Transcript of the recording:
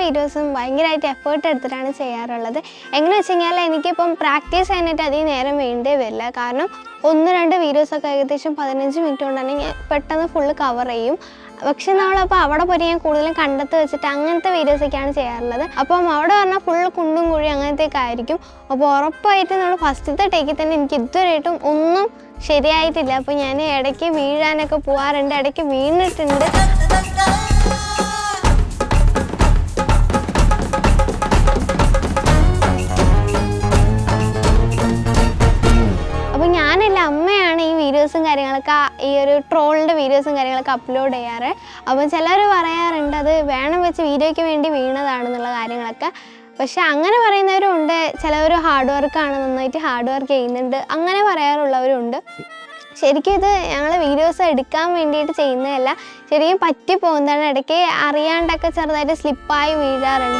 വീഡിയോസും ഭയങ്കരമായിട്ട് എഫേർട്ട് എടുത്തിട്ടാണ് ചെയ്യാറുള്ളത്. എങ്ങനെ വെച്ച് കഴിഞ്ഞാൽ എനിക്കിപ്പം പ്രാക്ടീസ് ചെയ്യാനായിട്ട് അധികം നേരം വേണ്ടേ വരില്ല. കാരണം 1-2 വീഡിയോസൊക്കെ ഏകദേശം 15 മിനിറ്റ് കൊണ്ടാണ് ഞാൻ പെട്ടെന്ന് ഫുള്ള് കവർ ചെയ്യും. പക്ഷെ നമ്മളപ്പോൾ അവിടെ പോയി ഞാൻ കൂടുതലും കണ്ടെത്ത് വെച്ചിട്ട് അങ്ങനത്തെ വീഡിയോസൊക്കെയാണ് ചെയ്യാറുള്ളത്. അപ്പം അവിടെ പറഞ്ഞാൽ ഫുള്ള് കുണ്ടും കുഴി അങ്ങനത്തെയൊക്കെ ആയിരിക്കും. അപ്പോൾ ഉറപ്പായിട്ട് നമ്മൾ ഫസ്റ്റത്തെ ടേക്കിൽ തന്നെ എനിക്ക് ഇതുവരെയായിട്ടും ഒന്നും ശരിയായിട്ടില്ല. അപ്പോൾ ഞാൻ ഇടയ്ക്ക് വീഴാനൊക്കെ പോകാറുണ്ട്, ഇടയ്ക്ക് വീണിട്ടുണ്ട്. അപ്പോൾ ഞാനല്ല, അമ്മയാണ് ഈ വീഡിയോസും കാര്യങ്ങളൊക്കെ, ഈ ഒരു ട്രോളിൻ്റെ വീഡിയോസും കാര്യങ്ങളൊക്കെ അപ്ലോഡ് ചെയ്യാറ്. അപ്പം ചിലർ പറയാറുണ്ട് അത് വേണം വെച്ച് വീഡിയോയ്ക്ക് വേണ്ടി വീണതാണെന്നുള്ള കാര്യങ്ങളൊക്കെ. പക്ഷെ അങ്ങനെ പറയുന്നവരുണ്ട്, ചിലവർ ഹാർഡ് വർക്കാണ്, നന്നായിട്ട് ഹാർഡ് വർക്ക് ചെയ്യുന്നുണ്ട്, അങ്ങനെ പറയാറുള്ളവരുണ്ട്. ശരിക്കും ഇത് ഞങ്ങൾ വീഡിയോസ് എടുക്കാൻ വേണ്ടിയിട്ട് ചെയ്യുന്നതല്ല, ശരിക്കും പറ്റി പോകുന്നതാണ്. ഇടയ്ക്ക് അറിയാണ്ടൊക്കെ ചെറുതായിട്ട് സ്ലിപ്പായി വീഴാറുണ്ട്.